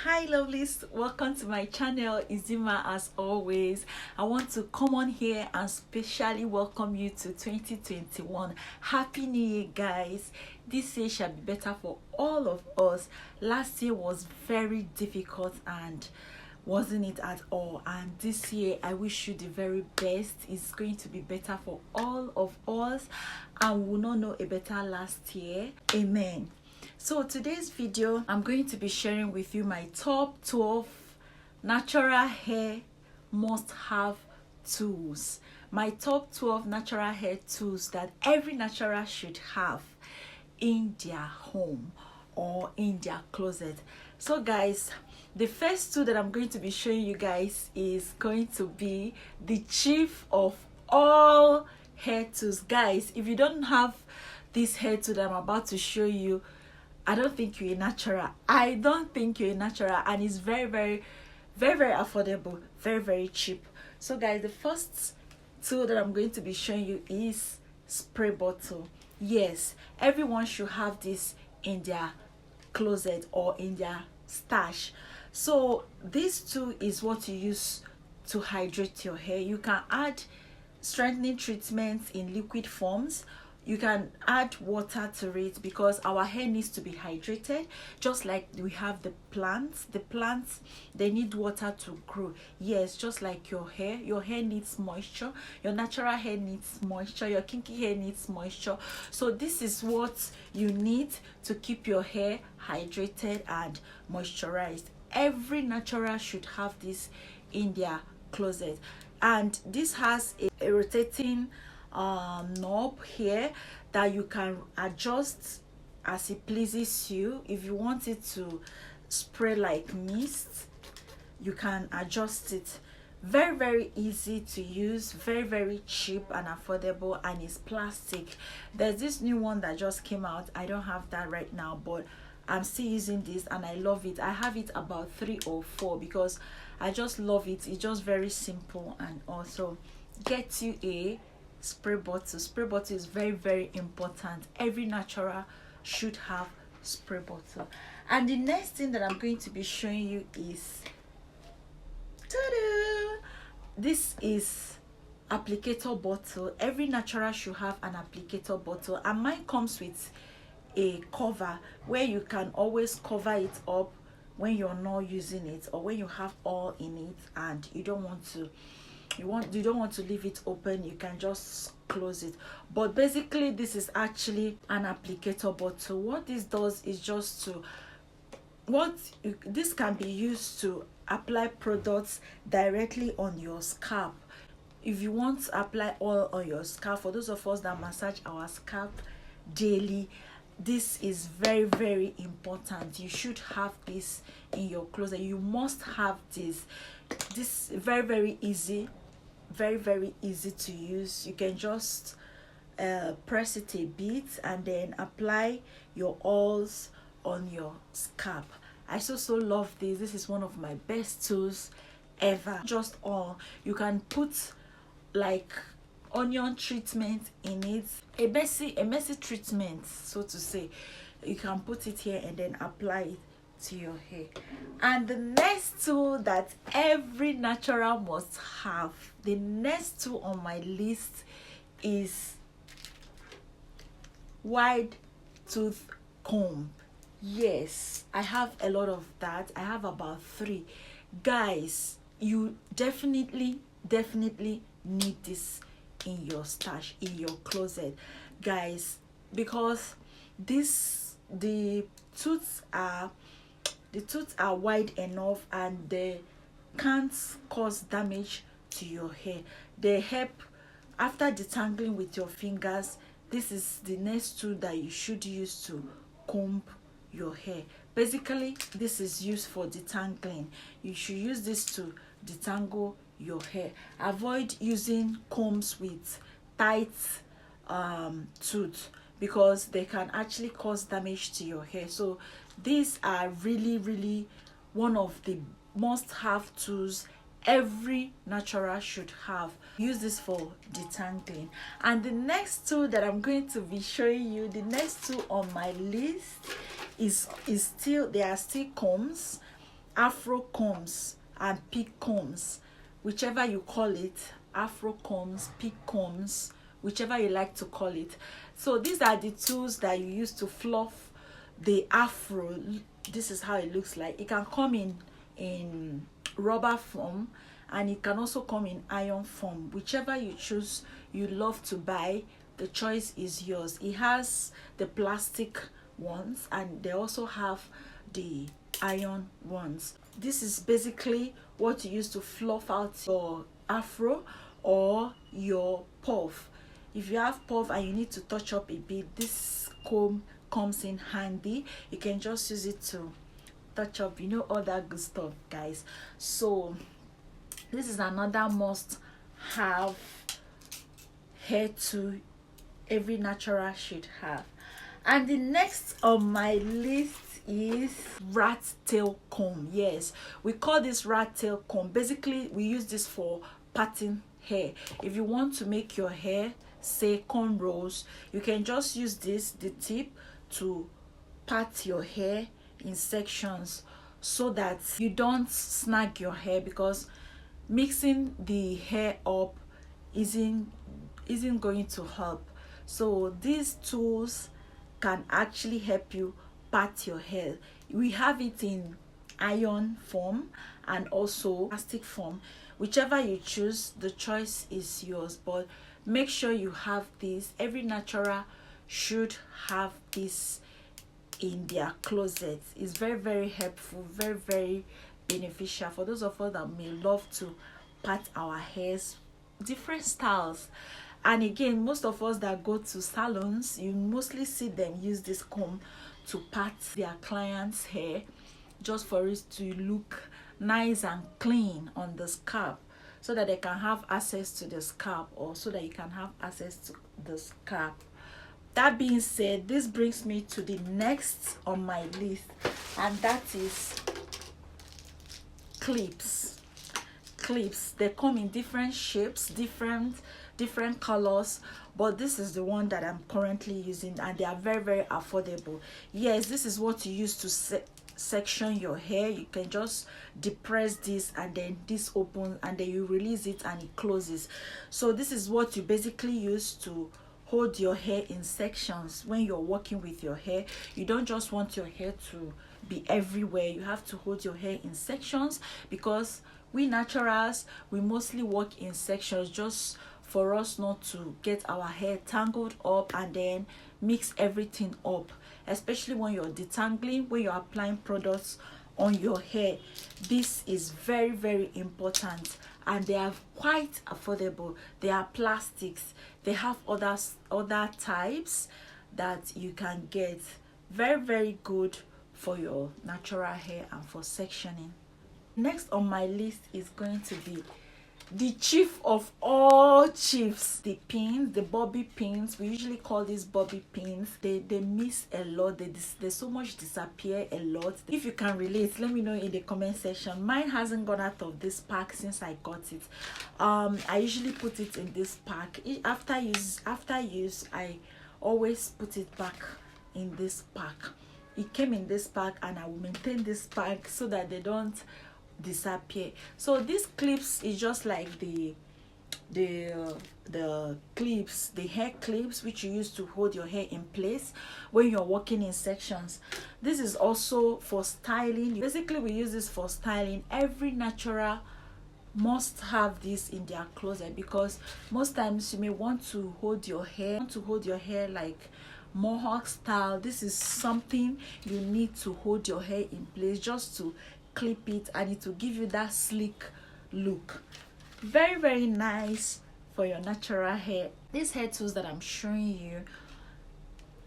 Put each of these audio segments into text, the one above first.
Hi lovelies, welcome to my channel. Izima. As always, I want to come on here and specially welcome you to 2021. Happy New Year, guys. This year shall be better for all of us. Last year was very difficult and wasn't it at all, and this year I wish you the very best. It's going to be better for all of us, and we'll not know a better last year. Amen. So today's video, I'm going to be sharing with you my top 12 natural hair must-have tools. My top 12 natural hair tools that every natural should have in their home or in their closet. So guys, the first tool that I'm going to be showing you guys is going to be the chief of all hair tools. Guys, if you don't have this hair tool that I'm about to show you, I don't think you're a natural. I don't think you're a natural, and it's very affordable, very cheap. So guys, the first tool that I'm going to be showing you is spray bottle. Yes, everyone should have this in their closet or in their stash. So this tool is what you use to hydrate your hair. You can add strengthening treatments in liquid forms. You can add water to it because our hair needs to be hydrated, just like we have the plants. The plants, they need water to grow. Yes, just like your hair needs moisture. Your natural hair needs moisture. Your kinky hair needs moisture. So this is what you need to keep your hair hydrated and moisturized. Every natural should have this in their closet, and this has a rotating knob here that you can adjust as it pleases you. If you want it to spray like mist, you can adjust it. Very easy to use, very cheap and affordable, and it's plastic. There's this new one that just came out. I don't have that right now, but I'm still using this and I love it. I have it about 3 or 4 because I just love it. It's just very simple. And also get you a spray bottle. Spray bottle is very important. Every natural should have spray bottle. And the next thing that I'm going to be showing you is this is applicator bottle. Every natural should have an applicator bottle, and mine comes with a cover where you can always cover it up when you're not using it, or when you have oil in it and you don't want to leave it open. You can just close it. But basically this is actually an applicator bottle. What this does is just to this can be used to apply products directly on your scalp. If you want to apply oil on your scalp, for those of us that massage our scalp daily, this is very important. You should have this in your closet. You must have this. This is very easy, very easy to use. You can just press it a bit and then apply your oils on your scalp. I so love this. This is one of my best tools ever. Just oil. You can put like onion treatment in it, a messy treatment, so to say. You can put it here and then apply it to your hair. And the next tool that every natural must have, the next tool on my list is wide tooth comb. Yes, I have a lot of that. I have about 3. The you definitely need this in your stash, in your closet, guys, because the tooths are wide enough and they can't cause damage to your hair. They help after detangling with your fingers. This is the next tool that you should use to comb your hair. Basically this is used for detangling. You should use this to detangle your hair. Avoid using combs with tight tooth because they can actually cause damage to your hair. So these are really one of the must-have tools every natural should have. Use this for detangling. And the next tool that I'm going to be showing you, the next tool on my list is still, they are still combs. Afro Combs and Peak Combs, whichever you call it. Afro Combs, Peak Combs, whichever you like to call it. So these are the tools that you use to fluff the afro. This is how it looks like. It can come in rubber form, and it can also come in iron form. Whichever you choose, you love to buy, the choice is yours. It has the plastic ones, and they also have the iron ones. This is basically what you use to fluff out your afro or your puff. If you have puff and you need to touch up a bit, this comb comes in handy. You can just use it to touch up, you know, all that good stuff, guys. So this is another must have hair tool every natural should have. And the next on my list is rat tail comb. Yes, we call this rat tail comb. Basically, we use this for parting hair. If you want to make your hair, say, cornrows, you can just use this, the tip, to part your hair in sections so that you don't snag your hair, because mixing the hair up isn't going to help. So these tools can actually help you part your hair. We have it in iron form and also plastic form. Whichever you choose, the choice is yours, but make sure you have this. Every natural should have this in their closet. It's very, very helpful, very, very beneficial for those of us that may love to part our hairs, different styles. And again, most of us that go to salons, you mostly see them use this comb to part their clients' hair, just for it to look nice and clean on the scalp, so that they can have access to the scalp, or so that you can have access to the scalp. That being said, this brings me to the next on my list, and that is clips. They come in different shapes, different colors, but this is the one that I'm currently using, and they are very, very affordable. Yes, this is what you use to section your hair. You can just depress this, and then this opens, and then you release it and it closes. So this is what you basically use to hold your hair in sections when you're working with your hair. You don't just want your hair to be everywhere. You have to hold your hair in sections, because we naturals, we mostly work in sections just for us not to get our hair tangled up and then mix everything up, especially when you're detangling, when you're applying products on your hair. This is very, very important, and they are quite affordable. They are plastics. They have other types that you can get. Very, very good for your natural hair and for sectioning. Next on my list is going to be the chief of all chiefs, the pins, the bobby pins. We usually call these bobby pins. They miss a lot. They so much disappear a lot. If you can relate, let me know in the comment section. Mine hasn't gone out of this pack since I got it. I usually put it in this pack. After use, I always put it back in this pack. It came in this pack, and I will maintain this pack so that they don't disappear. So these clips is just like the clips, the hair clips, which you use to hold your hair in place when you're working in sections. This is also for styling. Basically, we use this for styling. Every natural must have this in their closet, because most times you may want to hold your hair like mohawk style. This is something you need to hold your hair in place, just to clip it, and it will give you that sleek look. Very, very nice for your natural hair. These hair tools that I'm showing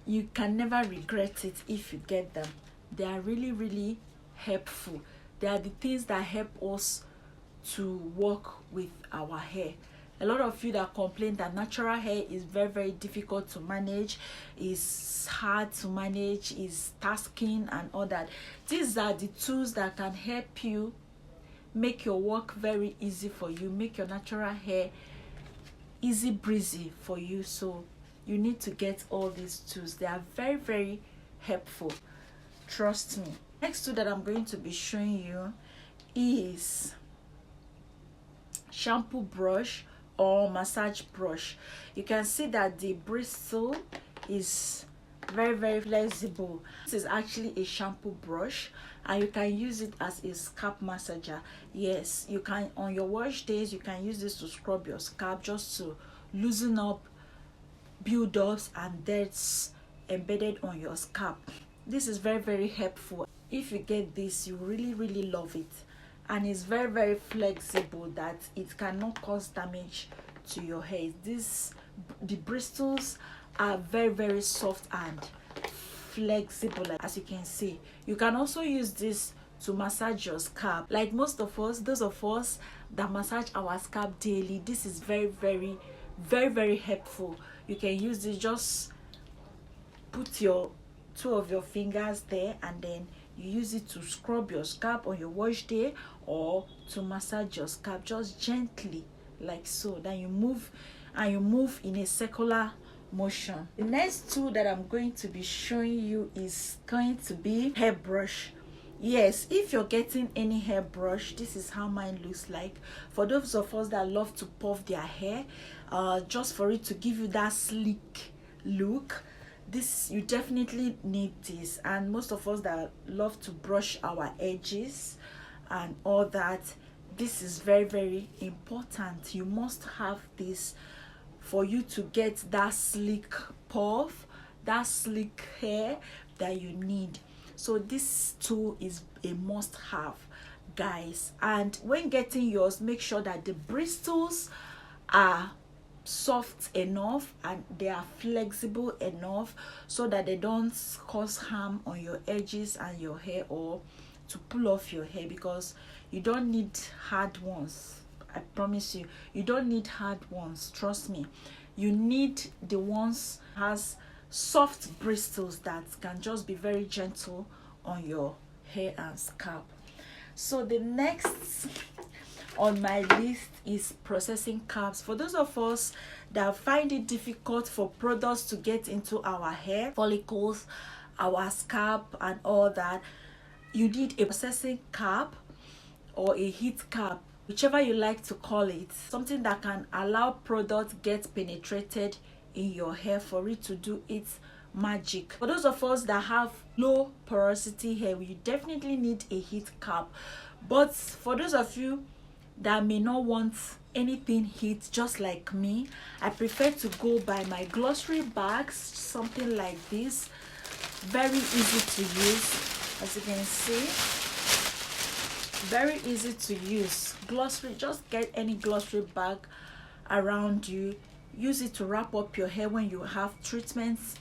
you can never regret it if you get them. They are really, really helpful. They are the things that help us to work with our hair. A lot of you that complain that natural hair is very, very difficult to manage, is hard to manage, is tasking and all that. These are the tools that can help you make your work very easy for you, make your natural hair easy breezy for you. So you need to get all these tools. They are very, very helpful. Trust me. Next tool that I'm going to be showing you is shampoo brush or massage brush. You can see that the bristle is very flexible. This is actually a shampoo brush, and you can use it as a scalp massager. Yes, you can, on your wash days, you can use this to scrub your scalp, just to loosen up build-ups and debts embedded on your scalp. This is very helpful. If you get this, you really love it, and it's very flexible that it cannot cause damage to your hair. The bristles are very soft and flexible, as you can see. You can also use this to massage your scalp. Like most of us, those of us that massage our scalp daily, this is very helpful. You can use this, just put your two of your fingers there, and then you use it to scrub your scalp on your wash day, or to massage your scalp just gently, like so. Then you move, and you move in a circular motion. The next tool that I'm going to be showing you is going to be hair brush. Yes, if you're getting any hair brush, this is how mine looks like. For those of us that love to puff their hair, just for it to give you that sleek look, this, you definitely need this. And most of us that love to brush our edges and all that, this is very important. You must have this for you to get that sleek puff, that sleek hair that you need. So this tool is a must have, guys. And when getting yours, make sure that the bristles are soft enough and they are flexible enough, so that they don't cause harm on your edges and your hair, or to pull off your hair, because you don't need hard ones. I promise you, you don't need hard ones, trust me. You need the ones has soft bristles that can just be very gentle on your hair and scalp. So the next on my list is processing caps. For those of us that find it difficult for products to get into our hair follicles, our scalp and all that, you need a processing cap or a heat cap, whichever you like to call it. Something that can allow product get penetrated in your hair for it to do its magic. For those of us that have low porosity hair, you definitely need a heat cap. But for those of you that may not want anything heat, just like me, I prefer to go by my glossary bags, something like this. Very easy to use, as you can see. Very easy to use. Glossary, just get any glossary bag around you. Use it to wrap up your hair when you have treatments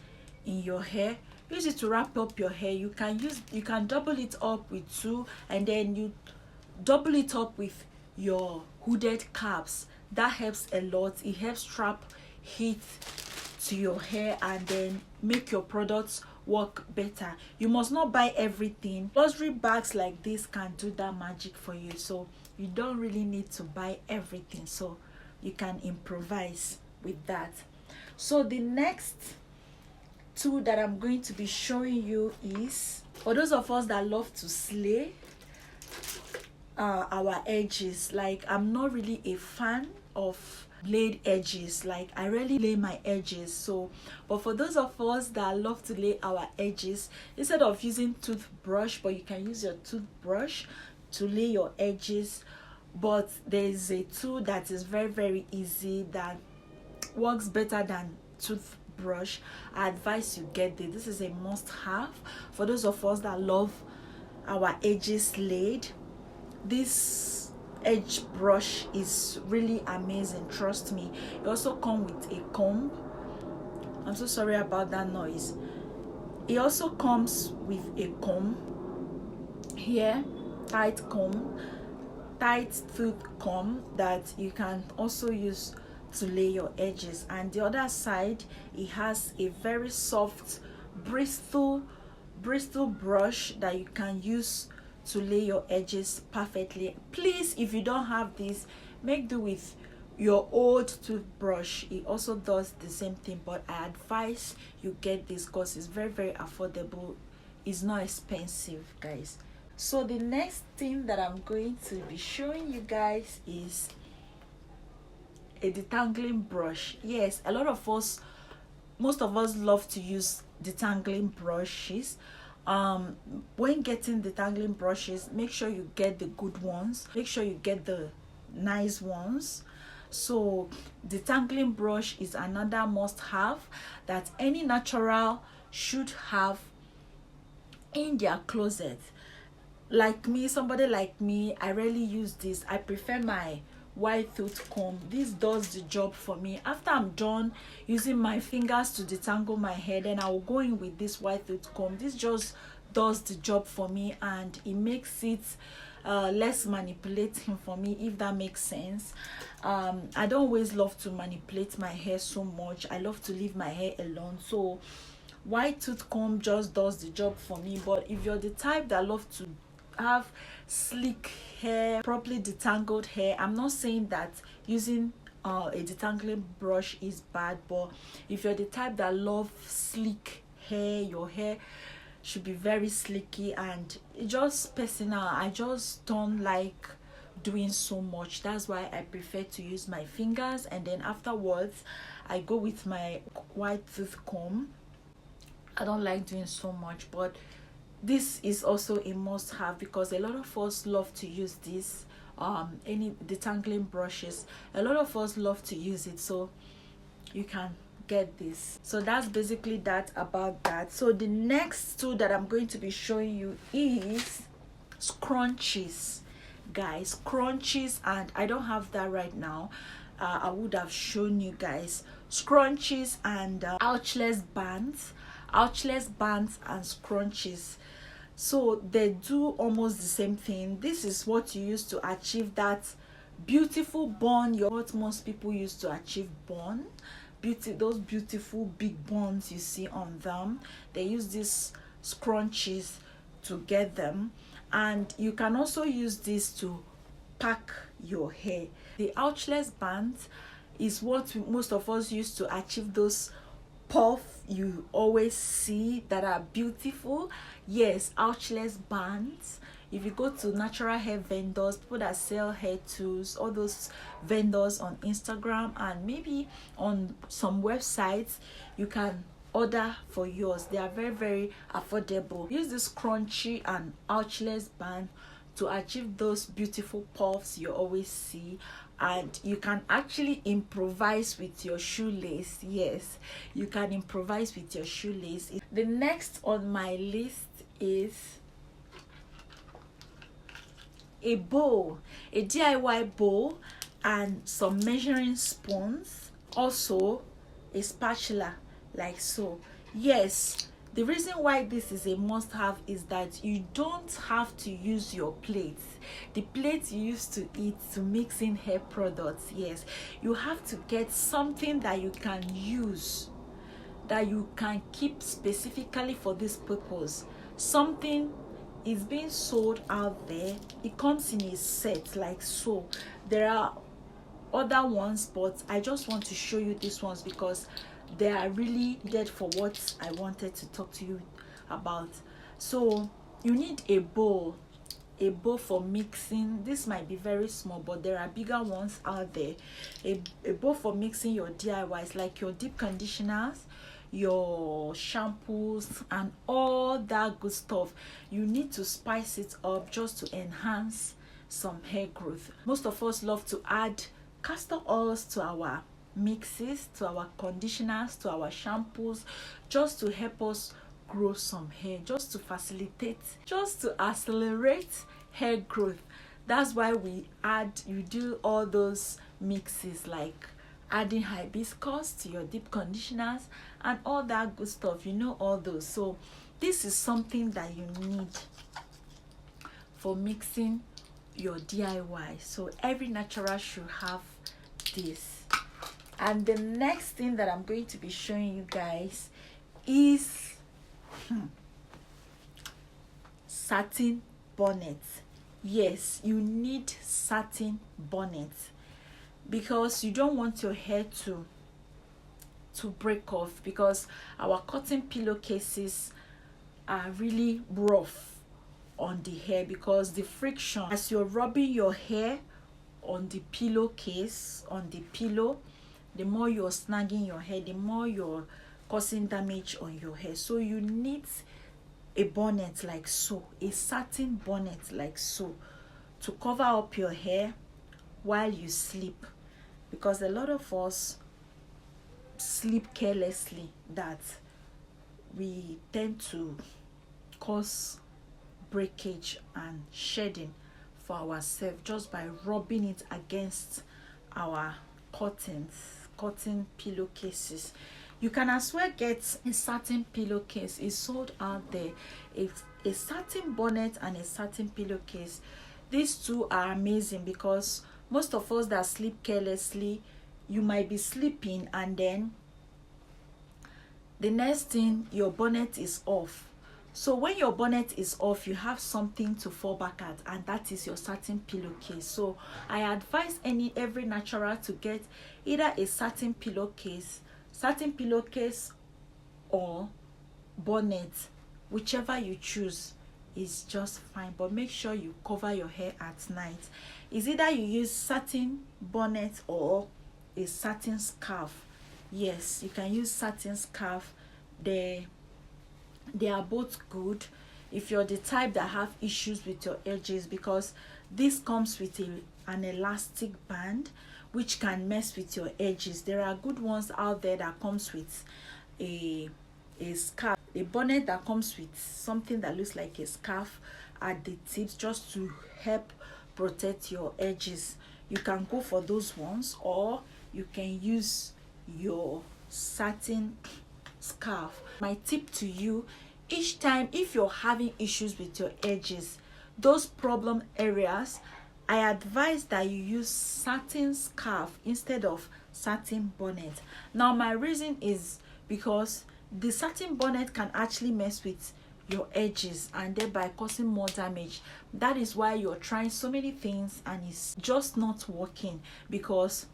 in your hair. Use it to wrap up your hair. You can double it up with two, and then you double it up with your hooded caps. That helps a lot. It helps trap heat to your hair and then make your products work better. You must not buy everything. Glossary bags like this can do that magic for you, so you don't really need to buy everything, so you can improvise with that. So the next tool that I'm going to be showing you is for those of us that love to slay our edges. Like, I'm not really a fan of laid edges. Like, I rarely lay my edges. So but for those of us that love to lay our edges, instead of using toothbrush, but you can use your toothbrush to lay your edges. But there is a tool that is very easy, that works better than toothbrush. I advise you get this. This is a must have for those of us that love our edges laid. This edge brush is really amazing, trust me. It also comes with a comb. I'm so sorry about that noise. It also comes with a comb here, tight tooth comb that you can also use to lay your edges. And the other side, it has a very soft bristle brush that you can use to lay your edges perfectly. Please, if you don't have this, make do with your old toothbrush. It also does the same thing, but I advise you get this because it's very affordable. is not expensive, guys. So the next thing that I'm going to be showing you guys is a detangling brush. Yes, a lot of us, most of us love to use detangling brushes. When getting detangling brushes, make sure you get the good ones, make sure you get the nice ones. So detangling brush is another must have that any natural should have in their closet. Like me, somebody like me, I rarely use this. I prefer my white tooth comb. This does the job for me. After I'm done using my fingers to detangle my hair, then I will go in with this white tooth comb. This just does the job for me, and it makes it less manipulating for me, if that makes sense. I don't always love to manipulate my hair so much. I love to leave my hair alone. So white tooth comb just does the job for me. But if you're the type that love to have sleek hair, properly detangled hair, I'm not saying that using a detangling brush is bad, but if you're the type that love sleek hair, your hair should be very sleeky, and it just personal, I just don't like doing so much. That's why I prefer to use my fingers, and then afterwards I go with my white tooth comb. I don't like doing so much, but this is also a must have because a lot of us love to use this any detangling brushes. A lot of us love to use it, so you can get this. So that's basically that about that. So the next tool that I'm going to be showing you is scrunchies, guys. Scrunchies, and I don't have that right now. I would have shown you guys scrunchies and ouchless bands and scrunchies. So they do almost the same thing. This is what you use to achieve that beautiful bun, what most people use to achieve bun. Those beautiful big buns you see on them, they use these scrunchies to get them. And you can also use this to pack your hair. The ouchless bands is what most of us use to achieve those puff you always see that are beautiful. Yes, ouchless bands. If you go to natural hair vendors, people that sell hair tools, all those vendors on Instagram and maybe on some websites, you can order for yours. They are very affordable. Use this scrunchy and ouchless band to achieve those beautiful puffs you always see. And you can actually improvise with your shoelace. Yes, you can improvise with your shoelace. The next on my list is a bowl, a DIY bowl, and some measuring spoons, also a spatula like so. Yes, the reason why this is a must-have is that you don't have to use your plates, the plates you used to eat to mix in hair products. Yes, you have to get something that you can use, that you can keep specifically for this purpose. Something is being sold out there. It comes in a set like so. There are other ones, but I just want to show you these ones because they are really dead for what I wanted to talk to you about. So you need a bowl for mixing. This might be very small, but there are bigger ones out there. A bowl for mixing your DIYs, like your deep conditioners, your shampoos, and all that good stuff. You need to spice it up just to enhance some hair growth. Most of us love to add castor oils to our mixes, to our conditioners, to our shampoos, just to help us grow some hair, just to facilitate, just to accelerate hair growth. That's why you do all those mixes, like adding hibiscus to your deep conditioners and all that good stuff, all those. So this is something that you need for mixing your DIY. So every natural should have this. And the next thing that I'm going to be showing you guys is satin bonnet. Yes, you need satin bonnet because you don't want your hair to break off, because our cotton pillowcases are really rough on the hair, because the friction as you're rubbing your hair on the pillowcase, on the pillow, the more you're snagging your hair, the more you're causing damage on your hair. So you need a bonnet like so, a satin bonnet like so, to cover up your hair while you sleep, because a lot of us sleep carelessly, that we tend to cause breakage and shedding for ourselves just by rubbing it against our cotton pillowcases. You can as well get a satin pillowcase. It's sold out there. It's a satin bonnet and a satin pillowcase. These two are amazing, because most of us that sleep carelessly, you might be sleeping and then the next thing your bonnet is off. So when your bonnet is off, you have something to fall back at, and that is your satin pillowcase. So I advise every natural to get either a satin pillowcase or bonnet, whichever you choose is just fine, but make sure you cover your hair at night. Is either you use satin bonnet or a satin scarf. Yes, you can use satin scarf. They are both good if you're the type that have issues with your edges, because this comes with an elastic band which can mess with your edges. There are good ones out there that comes with a scarf, a bonnet that comes with something that looks like a scarf at the tips, just to help protect your edges. You can go for those ones, or you can use your satin scarf. My tip to you, each time if you're having issues with your edges, those problem areas, I advise that you use satin scarf instead of satin bonnet. Now my reason is because the satin bonnet can actually mess with your edges and thereby causing more damage. That is why you're trying so many things and it's just not working, because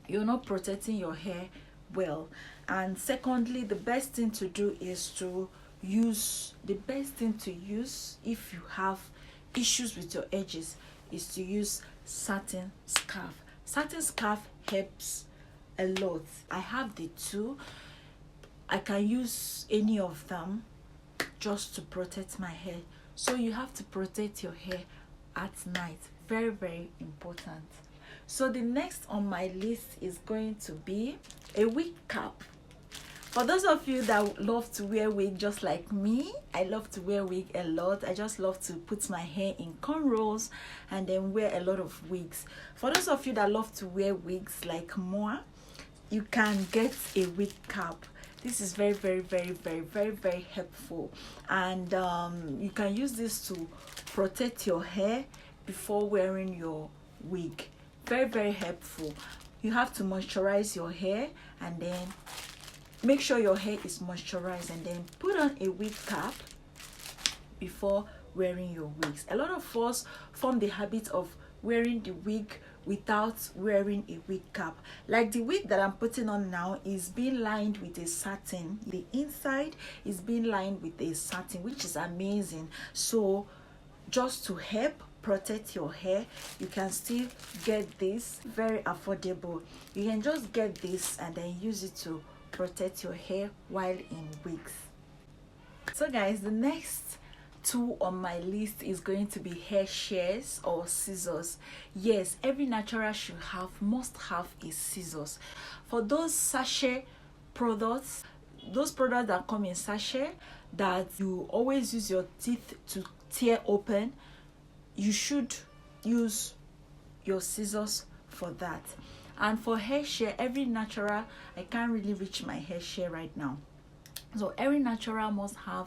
you're not protecting your hair well. And secondly, the best thing to do is to use if you have issues with your edges is to use satin scarf. Satin scarf helps a lot. I have the two. I can use any of them just to protect my hair. So you have to protect your hair at night. Very, very important. So the next on my list is going to be a wig cap. For those of you that love to wear wig just like me, I love to wear wig a lot. I just love to put my hair in cornrows and then wear a lot of wigs. For those of you that love to wear wigs like moi, you can get a wig cap. This is very, very, very, very, very, very helpful. And you can use this to protect your hair before wearing your wig. Very, very helpful. You have to moisturize your hair and then make sure your hair is moisturized, and then put on a wig cap before wearing your wigs. A lot of us form the habit of wearing the wig without wearing a wig cap. Like the wig that I'm putting on now is being lined with a satin. The inside is being lined with a satin, which is amazing. So just to help protect your hair, you can still get this, very affordable. You can just get this and then use it to protect your hair while in wigs. So guys, the next two on my list is going to be hair shears or scissors. Yes, every natural must have a scissors. For those sachet products, those products that come in sachet that you always use your teeth to tear open, you should use your scissors for that. And for hair shear, every natural, I can't really reach my hair shear right now, so every natural must have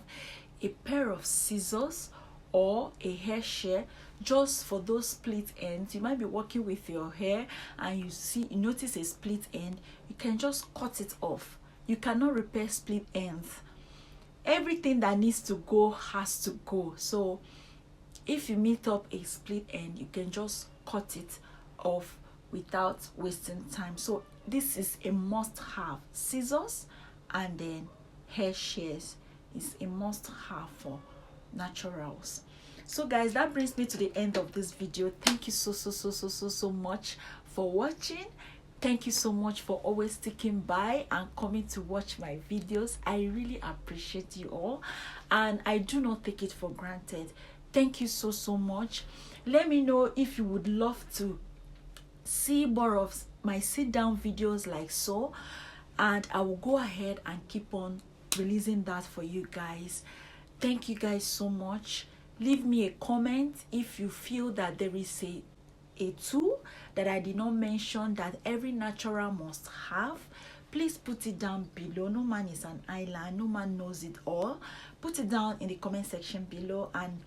a pair of scissors or a hair shear just for those split ends. You might be working with your hair and you notice a split end, you can just cut it off. You cannot repair split ends. Everything that needs to go has to go. So if you meet up a split end, you can just cut it off without wasting time. So this is a must have, scissors and then hair shears is a must have for naturals. So guys, that brings me to the end of this video. Thank you so much for watching. Thank you so much for always sticking by and coming to watch my videos. I really appreciate you all, and I do not take it for granted. Thank you so much. Let me know if you would love to see more of my sit down videos like so, and I will go ahead and keep on releasing that for you guys. Thank you guys so much. Leave me a comment if you feel that there is a tool that I did not mention that every natural must have. Please put it down below. No man is an island, no man knows it all. Put it down in the comment section below, and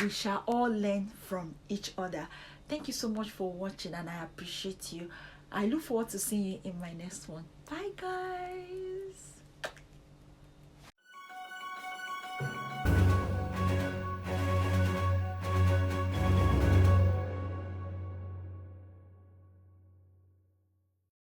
we shall all learn from each other. Thank you so much for watching, and I appreciate you. I look forward to seeing you in my next one. Bye guys.